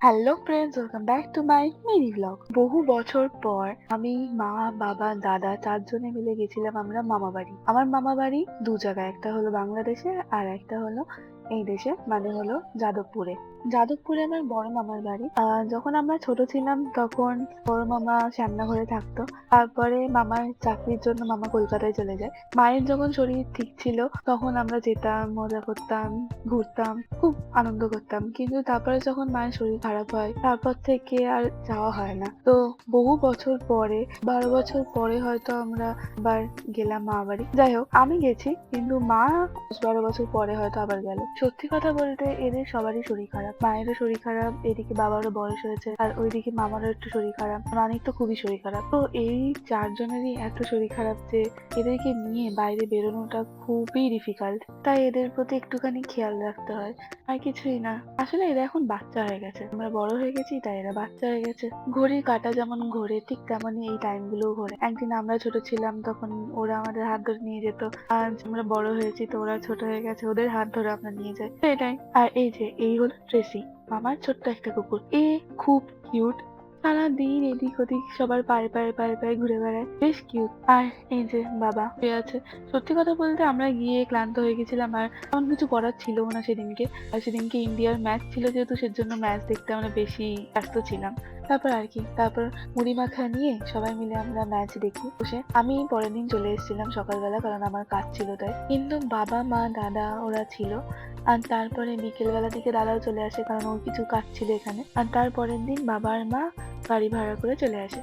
Hello friends, welcome back to my mini blog. বহু বছর পর আমি, মা, বাবা, দাদা চারজনে মিলে গেছিলাম আমরা মামা বাড়ি। আমার মামা বাড়ি দু জায়গায়, একটা হলো বাংলাদেশে আর একটা হলো এই দেশে, মানে হলো যাদবপুরে। যাদবপুরে আমার বড় মামার বাড়ি। যখন আমরা ছোট ছিলাম তখন বড় মামা শ্যামনগরে থাকতো। তারপরে মামার চাকরির জন্য মামা কলকাতায় চলে যায়। মায়ের যখন শরীর ঠিক ছিল তখন আমরা যেতাম, মজা করতাম, ঘুরতাম, খুব আনন্দ করতাম। কিন্তু তারপরে যখন মায়ের শরীর খারাপ হয় তারপর থেকে আর যাওয়া হয় না। তো বহু বছর পরে, 12 বছর পরে হয়তো আমরা আবার গেলাম মামা বাড়ি। যাই হোক, আমি গেছি কিন্তু মা 10-12 বছর পরে হয়তো আবার গেল। সত্যি কথা বলতে এদের সবারই শরীর খারাপ। মায়েরও শরীর খারাপ, এদিকে বাবারও বয়স হয়েছে, আর ওইদিকে মামারও একটু শরীর খারাপ, নানির তো খুবই শরীর খারাপ। তো এই চারজনেরই এত শরীর খারাপ যে এদেরকে নিয়ে বাইরে বেরোনোটা খুবই ডিফিকাল্ট। তাই এদের প্রতি একটুখানি খেয়াল রাখতে হয়, আর কিছুই না। আসলে এরা এখন বাচ্চা হয়ে গেছে, আমরা বড় হয়ে গেছি তাই এরা বাচ্চা হয়ে গেছে। ঘড়ির কাঁটা যেমন ঘোরে ঠিক তেমনই এই টাইম গুলোও ঘোরে। একদিন আমরা ছোট ছিলাম তখন ওরা আমাদের হাত ধরে নিয়ে যেত, আজ আমরা বড় হয়েছি তো ওরা ছোট হয়ে গেছে, ওদের হাত ধরে আমরা নিয়ে যাই, তো এটাই। আর এই যে এই হলো ট্রেসি, মামার ছোট্ট একটা কুকুর। এ খুব কিউট, সারাদিন এদিক ওদিক সবার পায়ে পায়ে পায়ে পায়ে ঘুরে বেড়ায়, বেশ কিউট। আর এই যে বাবা শুয়ে আছে। সত্যি কথা বলতে আমরা গিয়ে ক্লান্ত হয়ে গেছিলাম, আর তেমন কিছু করার ছিল না সেদিনকে। আর সেদিনকে ইন্ডিয়ার ম্যাচ ছিল যেহেতু, সেজন্য ম্যাচ দেখতে আমরা বেশি ব্যস্ত ছিলাম। তারপর আর কি, তারপর মুড়ি মাখা নিয়ে সবাই মিলে আমরা ম্যাচ দেখি বসে। আমি পরের দিন চলে এসেছিলাম সকালবেলা, কারণ আমার কাজ ছিল তাই। কিন্তু বাবা, মা, দাদা ওরা ছিল। আর তারপরে বিকেল বেলা দিকে দাদাও চলে আসে, কারণ ওর কিছু কাজ ছিল এখানে। আর তারপরের দিন বাবা আর মা গাড়ি ভাড়া করে চলে আসে।